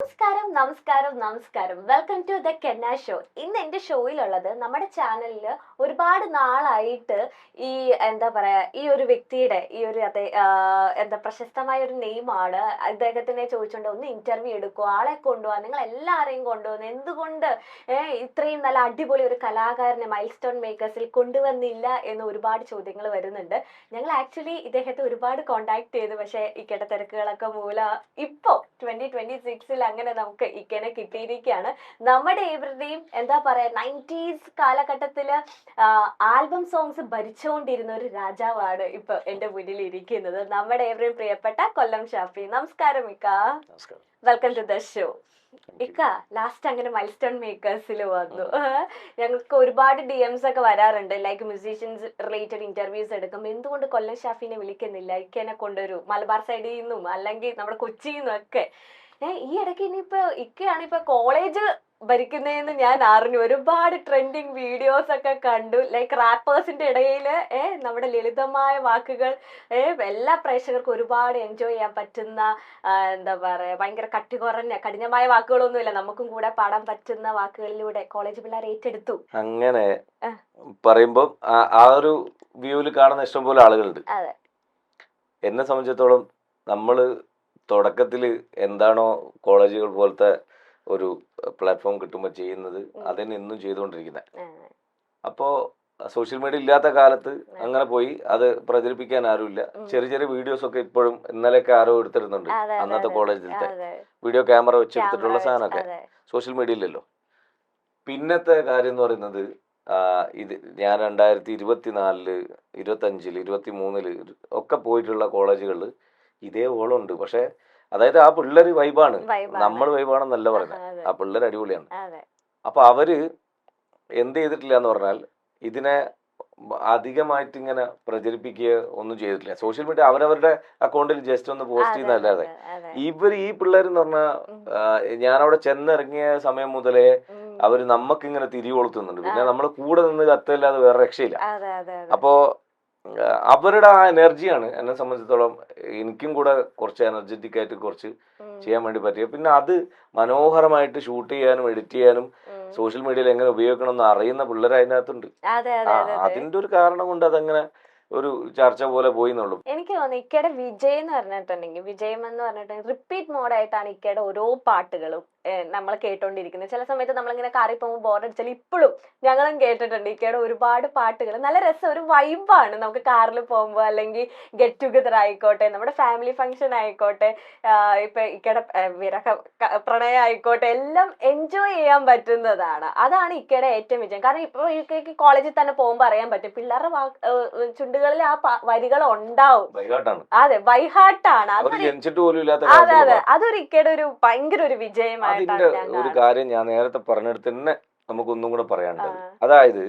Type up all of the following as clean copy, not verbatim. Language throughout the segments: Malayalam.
നമസ്കാരം നമസ്കാരം നമസ്കാരം വെൽക്കം ടു ദ കെന്ന ഷോ. ഇന്ന് എന്റെ ഷോയിലുള്ളത് നമ്മുടെ ചാനലിൽ ഒരുപാട് നാളായിട്ട് ഈ എന്താ പറയാ ഈ ഒരു വ്യക്തിയുടെ ഈ ഒരു എന്താ പ്രശസ്തമായ ഒരു നെയിമാണ്. അദ്ദേഹത്തിനെ ചോദിച്ചുകൊണ്ട് ഒന്ന് ഇന്റർവ്യൂ എടുക്കുക, ആളെ കൊണ്ടുപോകാൻ, നിങ്ങൾ എല്ലാവരെയും കൊണ്ടുപോകുന്നു, എന്തുകൊണ്ട് ഇത്രയും നല്ല അടിപൊളി ഒരു കലാകാരനെ മൈൽ സ്റ്റോൺ മേക്കേഴ്സിൽ കൊണ്ടുവന്നില്ല എന്ന് ഒരുപാട് ചോദ്യങ്ങൾ വരുന്നുണ്ട്. ഞങ്ങൾ ആക്ച്വലി ഇദ്ദേഹത്തെ ഒരുപാട് കോണ്ടാക്ട് ചെയ്തു, പക്ഷെ ഇക്കടെ തിരക്കുകളൊക്കെ മൂലം ഇപ്പോ 2026 അങ്ങനെ നമുക്ക് ഇക്കനെ കിട്ടിയിരിക്കുകയാണ്. നമ്മുടെ ഇവരുടെയും എന്താ പറയാ 90s കാലഘട്ടത്തില് ആൽബം സോങ്സ് ഭരിച്ചുകൊണ്ടിരുന്ന ഒരു രാജാവാണ് ഇപ്പൊ എന്റെ മുന്നിൽ ഇരിക്കുന്നത്, നമ്മുടെ ഏവരെയും പ്രിയപ്പെട്ട കൊല്ലം ഷാഫി. നമസ്കാരം ഇക്ക, വെൽക്കം ടു ദ ഷോ. ഇക്ക ലാസ്റ്റ് അങ്ങനെ മൈൽ സ്റ്റോൺ മേക്കേഴ്സിൽ വന്നു. ഞങ്ങൾക്ക് ഒരുപാട് DMs ഒക്കെ വരാറുണ്ട്, ലൈക്ക് മ്യൂസീഷ്യൻസ് റിലേറ്റഡ് ഇന്റർവ്യൂസ് എടുക്കുമ്പോൾ എന്തുകൊണ്ട് കൊല്ലം ഷാഫിനെ വിളിക്കുന്നില്ല, ഇക്കനെ കൊണ്ടുവരൂ മലബാർ സൈഡിൽ നിന്നും അല്ലെങ്കിൽ നമ്മുടെ കൊച്ചിയിൽ നിന്നും ഒക്കെ. ഈ ഇടയ്ക്ക് ഇനിയിപ്പോ ഇക്കയാണ് ഇപ്പൊ കോളേജ് ഭരിക്കുന്നതെന്ന് ഞാൻ അറിഞ്ഞു. ഒരുപാട് ട്രെൻഡിങ് വീഡിയോസ് ഒക്കെ കണ്ടു, ലൈക്ക് റാപ്പേഴ്സിന്റെ ഇടയില് നമ്മുടെ ലളിതമായ വാക്കുകൾ എല്ലാ പ്രേക്ഷകർക്കും ഒരുപാട് എൻജോയ് ചെയ്യാൻ പറ്റുന്ന എന്താ പറയാ ഭയങ്കര കഠിനമായ വാക്കുകളൊന്നുമില്ല, നമുക്കും കൂടെ പാടാൻ പറ്റുന്ന വാക്കുകളിലൂടെ കോളേജ് പിള്ളേർ ഏറ്റെടുത്തു. അങ്ങനെ പറയുമ്പോ ആ ഒരു വ്യൂവിൽ കാണുന്ന ഇഷ്ടംപോലെ ആളുകളുണ്ട്. എന്നെ സംബന്ധിച്ചിടത്തോളം നമ്മള് തുടക്കത്തില് എന്താണോ കോളേജുകൾ പോലത്തെ ഒരു പ്ലാറ്റ്ഫോം കിട്ടുമ്പോൾ ചെയ്യുന്നത് അതന്നെ ഇന്നും ചെയ്തുകൊണ്ടിരിക്കുന്നത്. അപ്പോ സോഷ്യൽ മീഡിയ ഇല്ലാത്ത കാലത്ത് അങ്ങനെ പോയി അത് പ്രചരിപ്പിക്കാൻ ആരുമില്ല. ചെറിയ ചെറിയ വീഡിയോസ് ഒക്കെ ഇപ്പോഴും ഇന്നലെയൊക്കെ ആരോ എടുത്തിരുന്നുണ്ട്. അന്നത്തെ കോളേജിലത്തെ വീഡിയോ ക്യാമറ വെച്ചെടുത്തിട്ടുള്ള സാധനമൊക്കെ സോഷ്യൽ മീഡിയ ഇല്ലല്ലോ. പിന്നത്തെ കാര്യം എന്ന് പറയുന്നത് ഇത് ഞാൻ 2024, 2025, 2023 ഒക്കെ പോയിട്ടുള്ള കോളേജുകളിൽ ഇതേ ഓളമുണ്ട്. പക്ഷെ അതായത് ആ പിള്ളേര് വൈബാണ്, നമ്മൾ വൈബാണെന്നല്ല പറയുന്നത്, ആ പിള്ളേർ അടിപൊളിയാണ്. അപ്പൊ അവര് എന്ത് ചെയ്തിട്ടില്ല എന്ന് പറഞ്ഞാൽ ഇതിനെ അധികമായിട്ട് ഇങ്ങനെ പ്രചരിപ്പിക്കുക ഒന്നും ചെയ്തിട്ടില്ല. സോഷ്യൽ മീഡിയ അവരവരുടെ അക്കൗണ്ടിൽ ജസ്റ്റ് ഒന്ന് പോസ്റ്റ് ചെയ്യുന്നതല്ലാതെ ഈ പിള്ളേരെന്ന് പറഞ്ഞാൽ ഞാനവിടെ ചെന്നിറങ്ങിയ സമയം മുതലേ അവര് നമുക്കിങ്ങനെ തിരികെ കൊളുത്തുന്നുണ്ട്. പിന്നെ നമ്മൾ കൂടെ നിന്ന് കത്തല്ലാതെ വേറെ രക്ഷയില്ല. അപ്പോ അവരുടെ ആ എനർജിയാണ് എന്നെ സംബന്ധിച്ചിടത്തോളം എനിക്കും കൂടെ കുറച്ച് എനർജറ്റിക് ആയിട്ട് കുറച്ച് ചെയ്യാൻ വേണ്ടി പറ്റിയത്. പിന്നെ അത് മനോഹരമായിട്ട് ഷൂട്ട് ചെയ്യാനും എഡിറ്റ് ചെയ്യാനും സോഷ്യൽ മീഡിയയിൽ എങ്ങനെ ഉപയോഗിക്കണം എന്ന് അറിയുന്ന പിള്ളേർ അതിനകത്തുണ്ട്. അതിന്റെ ഒരു കാരണം കൊണ്ട് അതങ്ങനെ ഒരു ചർച്ച പോലെ പോയി എന്നുള്ളൂ. എനിക്ക് തോന്നുന്നു ഇക്കയുടെ വിജയ് എന്ന് പറഞ്ഞിട്ടുണ്ടെങ്കിൽ വിജയം എന്ന് പറഞ്ഞിട്ടുണ്ടെങ്കിൽ റിപ്പീറ്റ് മോഡായിട്ടാണ് ഇക്കയുടെ ഓരോ പാട്ടുകളും നമ്മൾ കേട്ടോണ്ടിരിക്കുന്നത്. ചില സമയത്ത് നമ്മളിങ്ങനെ കാറി പോകുമ്പോൾ ബോറടിച്ചാൽ ഇപ്പോഴും ഞങ്ങളും കേട്ടിട്ടുണ്ട് ഇക്കയുടെ ഒരുപാട് പാട്ടുകൾ. നല്ല രസം, ഒരു വൈബാണ് നമുക്ക് കാറിൽ പോകുമ്പോൾ, അല്ലെങ്കിൽ ഗെറ്റ് ടുഗദർ ആയിക്കോട്ടെ, നമ്മുടെ ഫാമിലി ഫംഗ്ഷൻ ആയിക്കോട്ടെ, ഇപ്പൊ ഇക്കയുടെ പ്രണയം ആയിക്കോട്ടെ, എല്ലാം എൻജോയ് ചെയ്യാൻ പറ്റുന്നതാണ്. അതാണ് ഇക്കയുടെ ഏറ്റവും വിജയം. കാരണം ഇപ്പൊ ഇക്കയ്ക്ക് കോളേജിൽ തന്നെ പോകുമ്പോൾ അറിയാൻ പറ്റും പിള്ളേരുടെ ചുണ്ടുകളിൽ ആ വരികൾ ഉണ്ടാവും. അതെ, ബൈഹാർട്ടാണ്. അതെ അതെ, അതൊരു ഇക്കയുടെ ഒരു ഭയങ്കര ഒരു വിജയമായിട്ടാണ്. ഒരു കാര്യം ഞാൻ നേരത്തെ പറഞ്ഞെടുത്ത് തന്നെ നമുക്കൊന്നും കൂടെ പറയാനുള്ളത്, അതായത്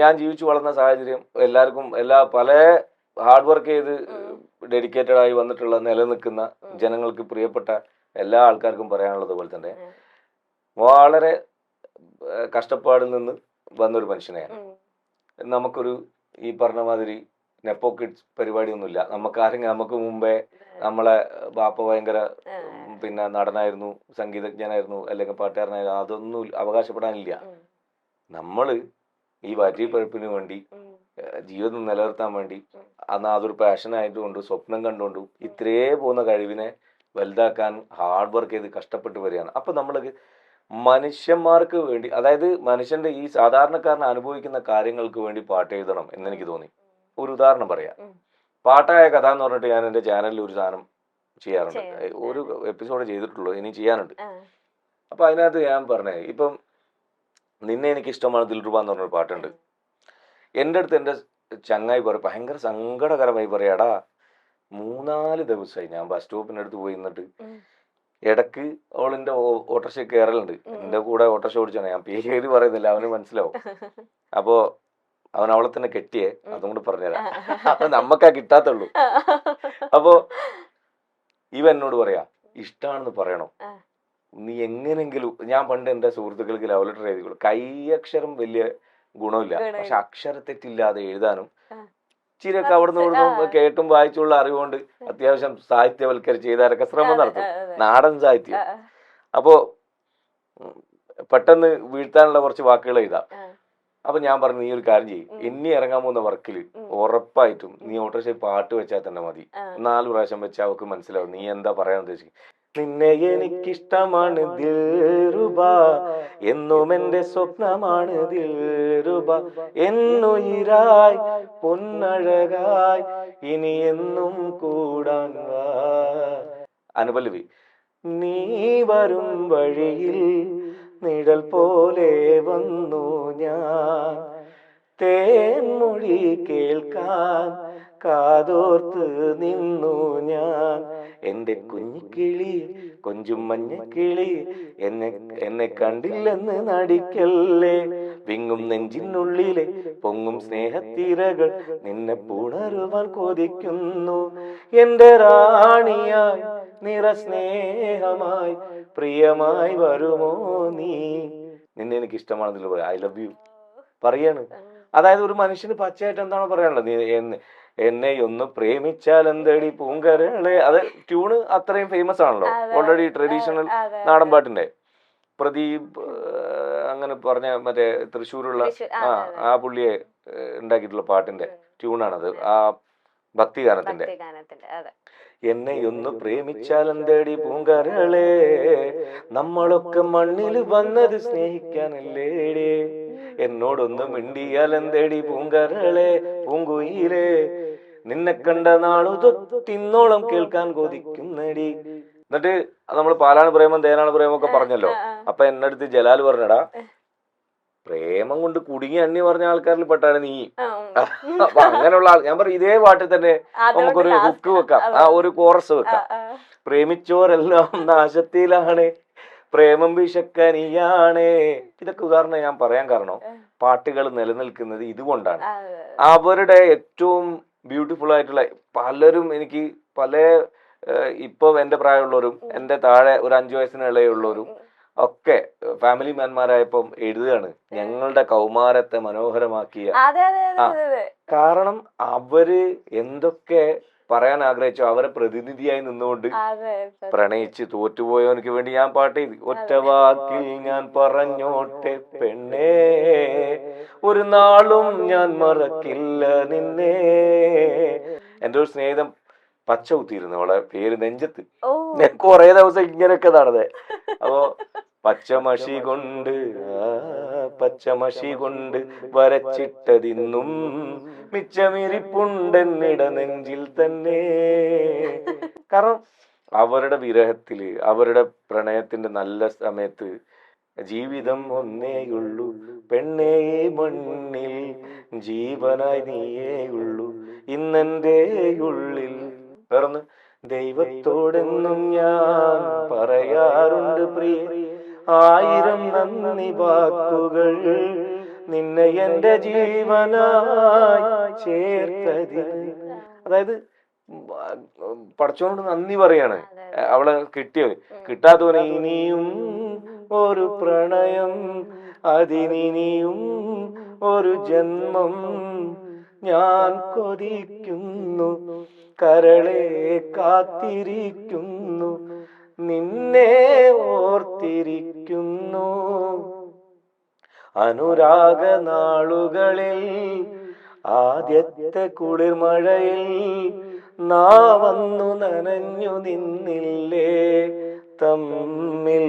ഞാൻ ജീവിച്ചു വളർന്ന സാഹചര്യം എല്ലാവർക്കും പല ഹാർഡ് വർക്ക് ചെയ്ത് ഡെഡിക്കേറ്റഡ് ആയി വന്നിട്ടുള്ള നിലനിൽക്കുന്ന ജനങ്ങൾക്ക് പ്രിയപ്പെട്ട എല്ലാ ആൾക്കാർക്കും പറയാനുള്ളത് പോലെ തന്നെ വളരെ കഷ്ടപ്പാടിൽ നിന്ന് വന്നൊരു മനുഷ്യനെയാണ്. നമുക്കൊരു ഈ പറഞ്ഞ മാതിരി നെപ്പോ കിഡ്സ് പരിപാടിയൊന്നുമില്ല. നമുക്ക് മുമ്പേ നമ്മളെ ബാപ്പ ഭയങ്കര പിന്നെ നടനായിരുന്നു, സംഗീതജ്ഞനായിരുന്നു, അല്ലെങ്കിൽ പാട്ടുകാരനായിരുന്നു, അതൊന്നും അവകാശപ്പെടാനില്ല. നമ്മള് ഈ വരിപ്പഴുപ്പിന് വേണ്ടി ജീവിതം നിലനിർത്താൻ വേണ്ടി അന്ന് അതൊരു പാഷനായതുകൊണ്ട് സ്വപ്നം കണ്ടുകൊണ്ടും ഇത്രേ പോകുന്ന കഴിവിനെ വലുതാക്കാൻ ഹാർഡ് വർക്ക് ചെയ്ത് കഷ്ടപ്പെട്ട് വരികയാണ്. അപ്പൊ നമ്മൾ മനുഷ്യന്മാർക്ക് വേണ്ടി, അതായത് മനുഷ്യന്റെ ഈ സാധാരണക്കാരന് അനുഭവിക്കുന്ന കാര്യങ്ങൾക്ക് വേണ്ടി പാട്ട് എഴുതണം എന്നെനിക്ക് തോന്നി. ഒരു ഉദാഹരണം പറയാം. പാട്ടായ കഥ എന്ന് പറഞ്ഞിട്ട് ഞാൻ എൻ്റെ ചാനലിൽ ഒരു സാധനം ചെയ്യാറുണ്ട്. ഒരു എപ്പിസോഡ് ചെയ്തിട്ടുള്ളൂ, ഇനി ചെയ്യാനുണ്ട്. അപ്പൊ അതിനകത്ത് ഞാൻ പറഞ്ഞേ, ഇപ്പം നിന്നെ എനിക്ക് ഇഷ്ടമാണ് ദിൽറുബ എന്ന് പറഞ്ഞൊരു പാട്ടുണ്ട്. എൻ്റെ അടുത്ത് എൻ്റെ ചങ്ങായി ഭയങ്കര സങ്കടകരമായി പറയാടാ, 3-4 ദിവസമായി ഞാൻ ബസ് സ്റ്റോപ്പിനടുത്ത് പോയി നിന്നിട്ട് ഇടക്ക് അവളിന്റെ ഓട്ടോറിക്ഷ കയറലുണ്ട്. എന്റെ കൂടെ ഓട്ടോറിക്ഷ ഓടിച്ചാണ്, ഞാൻ പേര് പറയുന്നില്ല, അവന് മനസ്സിലാവും. അപ്പോ അവൻ അവളെ തന്നെ കെട്ടിയേ, അതും കൂടെ പറഞ്ഞുതരാം. അപ്പൊ നമ്മക്കാ കിട്ടാത്തുള്ളൂ. അപ്പോ ഇവ എന്നോട് പറയാ, ഇഷ്ടാണെന്ന് പറയണം, നീ എങ്ങനെങ്കിലും. ഞാൻ പണ്ട് എന്റെ സുഹൃത്തുക്കൾക്ക് ലവ് ലെറ്റർ എഴുതിക്കുള്ളൂ. കൈയക്ഷരം വലിയ ഗുണമില്ല, പക്ഷെ അക്ഷരത്തെറ്റില്ലാതെ എഴുതാനും ഇച്ചിരിയൊക്കെ അവിടുന്ന് ഇവിടുന്ന് കേട്ടും വായിച്ചുള്ള അറിവുകൊണ്ട് അത്യാവശ്യം സാഹിത്യവൽക്കരിച്ച് ചെയ്താലൊക്കെ ശ്രമം നടത്തും, നാടൻ സാഹിത്യം. അപ്പോ പെട്ടെന്ന് വീഴ്ത്താനുള്ള കുറച്ച് വാക്കുകൾ എഴുതാം. അപ്പൊ ഞാൻ പറഞ്ഞു, നീ ഒരു കാര്യം ചെയ്യും, ഇനി ഇറങ്ങാൻ പോകുന്ന വർക്കിൽ ഉറപ്പായിട്ടും നീ ഓട്ടോറിക്ഷ പാട്ട് വെച്ചാൽ തന്നെ മതി. 4 പ്രാവശ്യം വെച്ചാൽ അവർക്ക് മനസ്സിലാവും നീ എന്താ പറയാൻ ഉദ്ദേശിക്കും. നിന്നെ എനിക്കിഷ്ടമാണ് ദിൽറുബാ, എന്നും എന്റെ സ്വപ്നമാണ് ദിൽറുബാ, എന്നുയിരായി പൊന്നഴകായി ഇനി എന്നും കൂടാൻ വാ. അനുപല്ലവി, നീ വരും വഴിയിൽ നിഴൽ പോലെ വന്നു ഞാൻ, തേൻമൊഴി കേൾക്കാൻ കാതോർത്ത് നിന്നു ഞാൻ, എന്റെ കുഞ്ഞിക്കിളി കൊഞ്ചും മഞ്ഞക്കിളി, എന്നെ കണ്ടില്ലെന്ന് നടിക്കല്ലേ, വിങ്ങും നെഞ്ചിനുള്ളിലെ പൊങ്ങും സ്നേഹത്തിരകൾ നിന്നെ പുണരുവാൻ കൊതിക്കുന്നു, എന്റെ റാണിയായി നിറസ്നേഹമായി പ്രിയമായി വരുമോ നീ. നിന്നെ എനിക്ക് ഇഷ്ടമാണെന്നല്ലോ പറയാം, ഐ ലവ് യു പറയാണ്. അതായത് ഒരു മനുഷ്യന് പച്ചയായിട്ട് എന്താണോ പറയാനുള്ളത്, നീ എന്നെ ഒന്ന് പ്രേമിച്ചാൽ എന്തടി പൂങ്കരളെ. അത് ട്യൂണ് അത്രയും ഫേമസ് ആണല്ലോ ഓൾറെഡി, ട്രഡീഷണൽ നാടൻ പാട്ടിന്റെ. പ്രദീപ് അങ്ങനെ പറഞ്ഞ മറ്റേ തൃശ്ശൂരുള്ള ആ പുള്ളിയെ ഉണ്ടാക്കിയിട്ടുള്ള പാട്ടിന്റെ ട്യൂണാണത്, ആ ഭക്തിഗാനത്തിന്റെ. എന്നെ ഒന്ന് പ്രേമിച്ചാൽ എന്തേടി പൂങ്കരളെ, നമ്മളൊക്കെ മണ്ണിൽ വന്നത് സ്നേഹിക്കാനല്ലേടേ, എന്നോടൊന്ന് മിണ്ടിയാൽ എന്തേടി പൂങ്കരളെ പൂങ്കുയിലേ, നിന്നെ കണ്ട നാളു തൊട്ടിന്നോളം കേൾക്കാൻ കൊതിക്കുന്നടി. എന്നിട്ട് നമ്മൾ പാലാണ് പ്രേമം തേനാണ് പ്രേമം ഒക്കെ പറഞ്ഞല്ലോ. അപ്പൊ എന്നെ അടുത്ത് ജലാൽ പറഞ്ഞടാ, പ്രേമം കൊണ്ട് കുടുങ്ങി അന്യ പറഞ്ഞ ആൾക്കാരിൽ പെട്ടാണ് നീ. അപ്പൊ അങ്ങനെയുള്ള ആൾ, ഞാൻ പറയും ഇതേ പാട്ടിൽ തന്നെ നമുക്കൊരു ഹുക്ക് വെക്കാം, ആ ഒരു കോറസ് വെക്കാം. പ്രേമിച്ചോരെല്ലാം നാശത്തിലാണ്, പ്രേമം വിഷക്കനിയാണ്. ഇതൊക്കെ ഉദാഹരണം ഞാൻ പറയാൻ കാരണം പാട്ടുകൾ നിലനിൽക്കുന്നത് ഇതുകൊണ്ടാണ്. അവരുടെ ഏറ്റവും ബ്യൂട്ടിഫുൾ ആയിട്ടുള്ള പലരും, എനിക്ക് പല ഇപ്പൊ എന്റെ പ്രായമുള്ളവരും എന്റെ താഴെ ഒരു 5 വയസ്സിന് ഇളയുള്ളവരും ഒക്കെ ഫാമിലി മാൻമാരായപ്പം എഴുതുകയാണ് ഞങ്ങളുടെ കൗമാരത്തെ മനോഹരമാക്കിയ. കാരണം അവര് എന്തൊക്കെ പറയാൻ ആഗ്രഹിച്ചു അവരെ പ്രതിനിധിയായി നിന്നുകൊണ്ട് പ്രണയിച്ച് തോറ്റുപോയവനക്ക് വേണ്ടി ഞാൻ പാട്ട് എഴുതി. ഒറ്റ വാക്കിൽ ഞാൻ പറഞ്ഞോട്ടെ പെണ്ണേ, ഒരു നാളും ഞാൻ മറക്കില്ല നിന്നെ. എന്റെ ഒരു സ്നേഹിതം പച്ച കുത്തിയിരുന്നു, അവളെ പേര് നെഞ്ചത്ത്. ഞാൻ കൊറേ ദിവസം ഇങ്ങനെയൊക്കെ നടന്നേ. അപ്പോ പച്ചമഷി കൊണ്ട് വരച്ചിട്ടതിന്നും മിച്ചമിരിപ്പുണ്ടെന്നിട നെഞ്ചിൽ തന്നെ. കാരണം അവരുടെ വിരഹത്തില്, അവരുടെ പ്രണയത്തിന്റെ നല്ല സമയത്ത് ജീവിതം ഒന്നേയുള്ളൂ പെണ്ണേ മണ്ണിൽ, ജീവനായി നീയേയുള്ളൂ ഇന്നെന്റെ ഉള്ളിൽ. വേറൊന്ന്, ദൈവത്തോടെന്നും ഞാൻ പറയാറുണ്ട് പ്രിയ, 1000 നന്ദി വാക്കുകൾ നിന്നെ എന്റെ ജീവനായി ചേർത്തതിന്. അതായത് പടച്ചോനോട് നന്ദി പറയാണ് അവളെ കിട്ടിയത്. കിട്ടാത്തവനെ ഇനിയും ഒരു പ്രണയം, അതിനിയും ഒരു ജന്മം ഞാൻ കൊതിക്കുന്നു, കരളെ കാത്തിരിക്കുന്നു, നിന്നെ ഓർത്തിരിക്കുന്നു. അനുരാഗ നാളുകളിൽ ആദ്യത്തെ കുളിർമഴയിൽ നാവന്നു നനഞ്ഞു നിന്നില്ലേ, തമ്മിൽ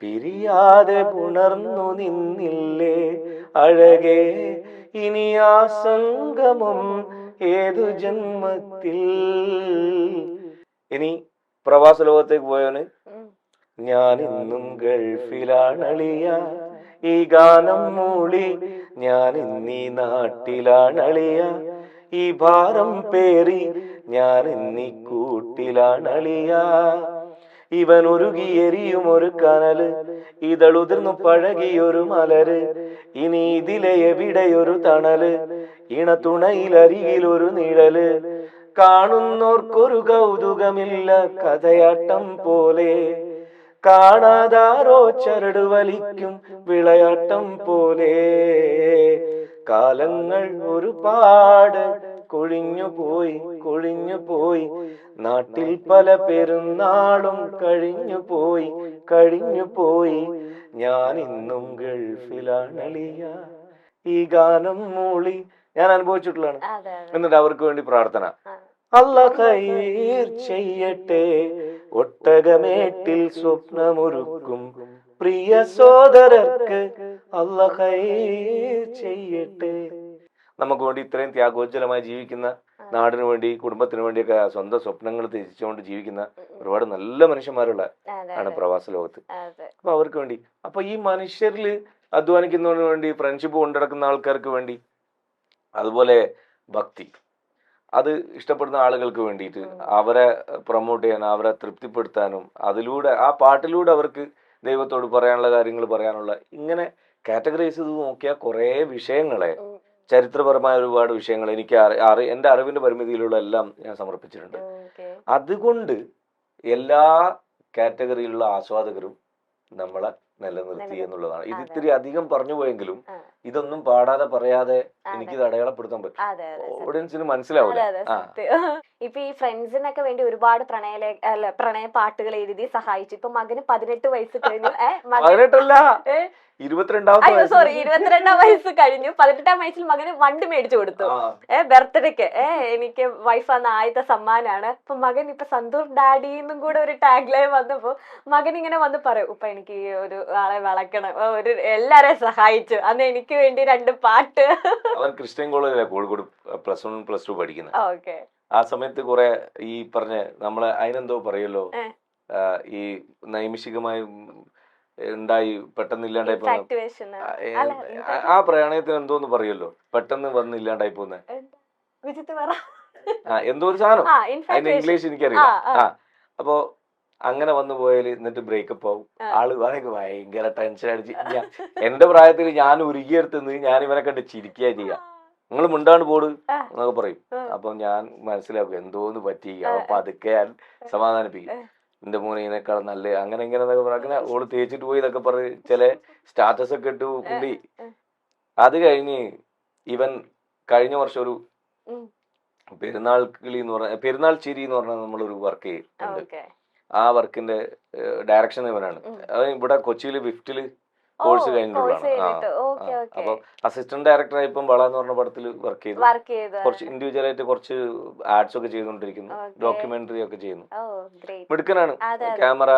പിരിയാതെ പുണർന്നു നിന്നില്ലേ അഴകേ, ഇനി ആ സംഗമം ഏതു ജന്മത്തിൽ. ഇനി പ്രവാസ ലോകത്തേക്ക് പോയവന്, ഞാൻ ഇന്നും ഗൾഫിലാണളിയ, ഈ ഗാനം മൂളി ഞാൻ ഇന്നീ നാട്ടിലാണളിയ, ഈ ഭാരം പേറി ഞാൻ ഇന്നീ കൂട്ടിലാണളിയ. ഇവൻ ഉരുകിയെരിയും ഒരു കനല്, ഇതളുതിർന്നു പഴകിയൊരു മലര്, ഇനി ഇതിലെ എവിടെയൊരു തണല്, ഇണതുണയിലരികിലൊരു നിഴല്. കാണുന്നോർക്കൊരു കൗതുകമില്ല കഥയാട്ടം പോലെ, കാണാതാരോ ചരട് വലിക്കും വിളയാട്ടം പോലെ. കാലങ്ങൾ ഒരുപാട് കൊഴിഞ്ഞു പോയി കൊഴിഞ്ഞു പോയി, നാട്ടിൽ പല പെരുന്നാളും കഴിഞ്ഞു പോയി കഴിഞ്ഞു പോയി, ഞാൻ ഇന്നും ഗൾഫിലാണളിയ, ഈ ഗാനം മൂളി ഞാൻ അനുഭവിച്ചിട്ടുള്ളതാണ്. അതെ അതെ എന്നിട്ട് അവർക്ക് വേണ്ടി പ്രാർത്ഥന. ആ. അല്ലാഹ് ഖൈർ ചെയ്യട്ടെ, ഒട്ടകമേട്ടിൽ സ്വപ്നമൊരുക്കും പ്രിയ സോദരർക്ക് അല്ലാഹ് ഖൈർ ചെയ്യട്ടെ. നമുക്ക് വേണ്ടി ഇത്രയും ത്യാഗോജ്വലമായി ജീവിക്കുന്ന, നാടിനു വേണ്ടി കുടുംബത്തിന് വേണ്ടിയൊക്കെ സ്വന്തം സ്വപ്നങ്ങൾ ത്യജിച്ചുകൊണ്ട് ജീവിക്കുന്ന ഒരുപാട് നല്ല മനുഷ്യന്മാരുള്ള അതെ ആണ് അതെ പ്രവാസ ലോകത്ത്. അതെ അപ്പൊ അവർക്ക് വേണ്ടി, അപ്പൊ ഈ മനുഷ്യരിൽ അധ്വാനിക്കുന്നതിന് വേണ്ടി, ഫ്രണ്ട്ഷിപ്പ് കൊണ്ടുനടക്കുന്ന ആൾക്കാർക്ക് വേണ്ടി, അതുപോലെ ഭക്തി അത് ഇഷ്ടപ്പെടുന്ന ആളുകൾക്ക് വേണ്ടിയിട്ട് അവരെ പ്രൊമോട്ട് ചെയ്യാനും അവരെ തൃപ്തിപ്പെടുത്താനും അതിലൂടെ ആ പാട്ടിലൂടെ അവർക്ക് ദൈവത്തോട് പറയാനുള്ള കാര്യങ്ങൾ പറയാനുള്ള, ഇങ്ങനെ കാറ്റഗറൈസ് ചെയ്ത് നോക്കിയാൽ കുറേ വിഷയങ്ങളെ, ചരിത്രപരമായ ഒരുപാട് വിഷയങ്ങൾ എനിക്ക് എൻ്റെ അറിവിന്റെ പരിമിതിയിലുള്ള എല്ലാം ഞാൻ സമർപ്പിച്ചിട്ടുണ്ട്. ഓക്കെ അതുകൊണ്ട് എല്ലാ കാറ്റഗറിയിലുള്ള ആസ്വാദകരും നമ്മളെ നിലനിർത്തി എന്നുള്ളതാണ്. ഇത് ഇത്തിരി അധികം പറഞ്ഞു പോയെങ്കിലും ഇതൊന്നും പാടാതെ പറയാതെ എനിക്കിത് അടയാളപ്പെടുത്താൻ പറ്റും, അതെ അതെ ഓഡിയൻസിന് മനസ്സിലാവില്ല. അതെ സത്യം. ഇപ്പൊ ഈ ഫ്രണ്ട്സിനൊക്കെ വേണ്ടി ഒരുപാട് പ്രണയ പാട്ടുകൾ എഴുതി സഹായിച്ചു. ഇപ്പൊ മകന് 18 വയസ്സ് കഴിഞ്ഞു. 18അല്ല, 22ാമത്തെ അയ്യോ സോറി 22ാം വയസ്സ് കഴിഞ്ഞു. 18ാം വയസ്സിൽ മകന് വണ്ടി മേടിച്ചു കൊടുത്തു. ബർത്ത്ഡേക്ക് എനിക്ക് വൈഫ് വന്ന ആദ്യത്തെ സമ്മാനാണ്. അപ്പൊ മകൻ ഇപ്പൊ സന്തൂർ ഡാഡി എന്നും കൂടെ ഒരു ടാഗ് ലൈൻ വന്നപ്പോ മകൻ ഇങ്ങനെ വന്ന് പറയും, ഉപ്പ എനിക്ക് ഈ ഒരു ആളെ വളക്കണം, ഒരു എല്ലാരെയും സഹായിച്ചു, അന്ന് എനിക്ക് വേണ്ടി 2 പാട്ട്. അവൻ ക്രിസ്ത്യൻ കോളേജിലെ കോഴിക്കോട് +1 +2 പഠിക്കുന്നത്. ഓക്കെ ആ സമയത്ത് കുറെ ഈ പറഞ്ഞ നമ്മളെ അതിനെന്തോ പറയല്ലോ, ഈ നൈമിഷികമായി ഉണ്ടായി പെട്ടെന്ന് ഇല്ലാണ്ടായി ആ പ്രണയത്തിന് എന്തോന്ന് പറയല്ലോ, പെട്ടെന്ന് വന്ന് ഇല്ലാണ്ടായി പോകുന്ന എന്തോ ഒരു സാധനം, അതിന്റെ ഇംഗ്ലീഷ് എനിക്കറിയില്ല. അപ്പൊ അങ്ങനെ വന്നു പോയാല് എന്നിട്ട് ബ്രേക്കപ്പ് ആവും. ആള് ഭയങ്കര ടെൻഷൻ അടിച്ച്, എന്റെ പ്രായത്തിൽ ഞാൻ ഉരുകിയെടുത്തുനിന്ന് ഞാൻ ഇവനെ കണ്ട് ചിരിക്കുക ചെയ്യാം, നിങ്ങൾ മിണ്ടാണ്ട് പോട് എന്നൊക്കെ പറയും. അപ്പൊ ഞാൻ മനസ്സിലാക്കും എന്തോന്ന് പറ്റി. അപ്പൊ അതൊക്കെ ഞാൻ സമാധാനിപ്പിക്കും, എന്റെ മോനെ ഇതിനേക്കാളും നല്ല അങ്ങനെ ഇങ്ങനെ അങ്ങനെ ഓള് തേച്ചിട്ട് പോയി എന്നൊക്കെ പറഞ്ഞ് ചില സ്റ്റാറ്റസ് ഒക്കെ ഇട്ടു പുള്ളി. അത് കഴിഞ്ഞ് ഇവൻ കഴിഞ്ഞ വർഷം ഒരു പെരുന്നാൾ കിളി എന്ന് പറഞ്ഞ, പെരുന്നാൾ ചിരി എന്ന് പറഞ്ഞാൽ നമ്മളൊരു വർക്ക് ചെയ്യുന്നുണ്ട്. ആ വർക്കിന്റെ ഡയറക്ഷൻ ഇവനാണ്. അവൻ ഇവിടെ കൊച്ചിയില് വിഫ്റ്റില് കോഴ്സ് കഴിഞ്ഞിട്ടുള്ളതാണ്. അപ്പൊ അസിസ്റ്റന്റ് ഡയറക്ടറായി ഇപ്പം വള എന്ന് പറഞ്ഞ പടത്തിൽ വർക്ക് ചെയ്തു. കുറച്ച് ഇൻഡിവിജ്വൽ ആയിട്ട് കുറച്ച് ആഡ്സ് ഒക്കെ ചെയ്തുകൊണ്ടിരിക്കുന്നു, ഡോക്യുമെന്ററി ഒക്കെ ചെയ്യുന്നു. മിടുക്കനാണ്, ക്യാമറ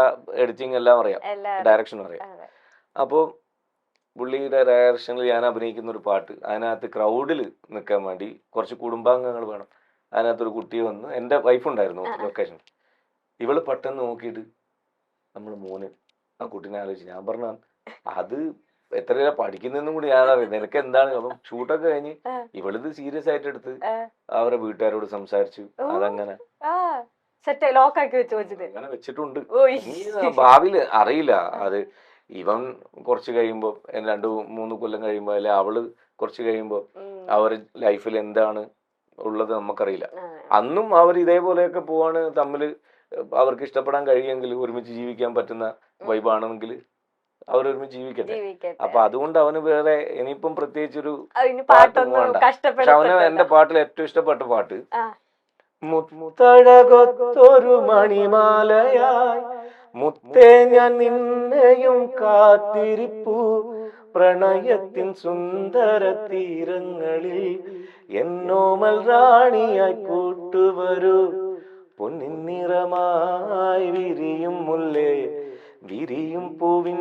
എഡിറ്റിംഗ് എല്ലാം അറിയാം, ഡയറക്ഷനും അറിയാം. അപ്പോ പുള്ളിയുടെ ഡയറക്ഷനിൽ ഞാൻ അഭിനയിക്കുന്ന ഒരു പാട്ട്, അതിനകത്ത് ക്രൗഡിൽ നിൽക്കാൻ വേണ്ടി കുറച്ച് കുടുംബാംഗങ്ങൾ വേണം. അതിനകത്തൊരു കുട്ടി വന്ന്, എൻ്റെ വൈഫുണ്ടായിരുന്നു ലൊക്കേഷൻ. ഇവള് പെട്ടെന്ന് നോക്കിയിട്ട് നമ്മൾ മോന് ആ കുട്ടീനെ ആലോചിച്ച്, ഞാൻ പറഞ്ഞ അത് എത്ര പഠിക്കുന്നതെന്നും കൂടി ഞാനറിയാം, നിനക്ക് എന്താണ്. അപ്പം ഷൂട്ടൊക്കെ കഴിഞ്ഞ് ഇവളിത് സീരിയസ് ആയിട്ട് എടുത്ത് അവരെ വീട്ടുകാരോട് സംസാരിച്ചു. അതങ്ങനെ അങ്ങനെ വെച്ചിട്ടുണ്ട്. ഭാവിയില് അറിയില്ല, അത് ഇവൻ കുറച്ച് കഴിയുമ്പോ 2-3 കൊല്ലം കഴിയുമ്പോ അല്ലെ അവള് കുറച്ച് കഴിയുമ്പോ അവര് ലൈഫിൽ എന്താണ് ഉള്ളത് നമുക്കറിയില്ല. അന്നും അവർ ഇതേപോലെയൊക്കെ പോവാണ്, തമ്മിൽ അവർക്ക് ഇഷ്ടപ്പെടാൻ കഴിയുമെങ്കിൽ, ഒരുമിച്ച് ജീവിക്കാൻ പറ്റുന്ന വൈബാണെങ്കിൽ അവരൊരുമിച്ച് ജീവിക്കട്ടെ. അപ്പൊ അതുകൊണ്ട് അവന് വേറെ ഇനിയിപ്പം പ്രത്യേകിച്ചൊരു പാട്ട് പോകണ്ട. പക്ഷെ അവന് എന്റെ പാട്ടിൽ ഏറ്റവും ഇഷ്ടപ്പെട്ട പാട്ട്, മുത്തഴകൊത്തൊരു മണിമാലയായി മുത്തേ ഞാൻ നിന്നെയും കാത്തിരിപ്പു, പ്രണയത്തിൻ സുന്ദര തീരങ്ങളിൽ എന്നോമൽ റാണിയായി കൂട്ടുവരൂ, പൊന്നിൻ നിറമായി വിരിയും മുല്ലേ വിരിയും പൂവിൻ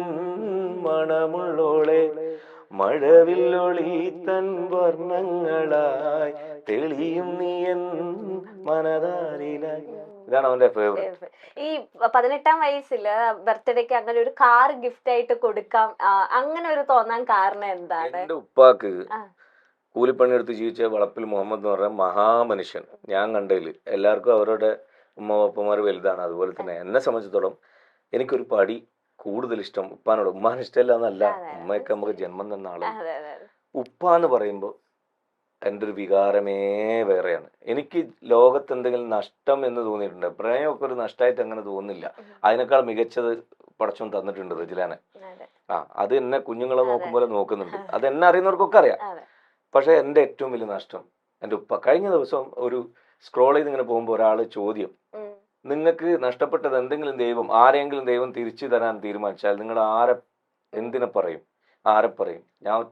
മണമുള്ളോളെ, മഴവില്ലൊളി തൻ വർണ്ണങ്ങളായി തെളിയും നീ എൻ മനതാരിലായി. ഇതാണ് അവന്റെ ഫേവറേറ്റ്. ഈ 18ാം വയസ്സില് ബർത്ത്ഡേക്ക് അങ്ങനെ ഒരു കാർ ഗിഫ്റ്റ് ആയിട്ട് കൊടുക്കാം, അങ്ങനെ ഒരു തോന്നാൻ കാരണം എന്താണ്? എന്റെ ഉപ്പാക്ക് കൂലിപ്പണിയെടുത്ത് ജീവിച്ച വളപ്പിൽ മുഹമ്മദ് എന്ന് പറഞ്ഞ മഹാമനുഷ്യൻ ഞാൻ കണ്ടതില്, എല്ലാവർക്കും അവരുടെ ഉമ്മ അപ്പന്മാർ വലുതാണ്. അതുപോലെ തന്നെ എന്നെ സംബന്ധിച്ചിടത്തോളം എനിക്കൊരു പടി കൂടുതൽ ഇഷ്ടം ഉപ്പാനോട്. ഉമ്മാന് ഇഷ്ടമല്ല എന്നല്ല, ഉമ്മയൊക്കെ നമുക്ക് ജന്മം തന്ന ആള്. ഉപ്പ എന്ന് പറയുമ്പോ എൻ്റെ ഒരു വികാരമേ വേറെയാണ്. എനിക്ക് ലോകത്ത് എന്തെങ്കിലും നഷ്ടം എന്ന് തോന്നിയിട്ടുണ്ട്. പ്രണയമൊക്കെ ഒരു നഷ്ടമായിട്ട് അങ്ങനെ തോന്നുന്നില്ല. അതിനേക്കാൾ മികച്ചത് പടച്ചോൻ തന്നിട്ടുണ്ട് റജിലാനെ. അത് എന്നെ കുഞ്ഞുങ്ങളെ നോക്കും പോലെ നോക്കുന്നുണ്ട്. അത് എന്നെ അറിയുന്നവർക്കൊക്കെ അറിയാം. പക്ഷെ എൻ്റെ ഏറ്റവും വലിയ നഷ്ടം എൻ്റെ ഉപ്പ. കഴിഞ്ഞ ദിവസം ഒരു സ്ക്രോൾ ചെയ്ത് ഇങ്ങനെ പോകുമ്പോൾ ഒരാൾ ചോദ്യം, നിങ്ങൾക്ക് നഷ്ടപ്പെട്ടത് എന്തെങ്കിലും ദൈവം, ആരെങ്കിലും ദൈവം തിരിച്ചു തരാൻ തീരുമാനിച്ചാൽ നിങ്ങൾ എന്തിനെ പറയും, ആരെ പറയും? ഞാൻ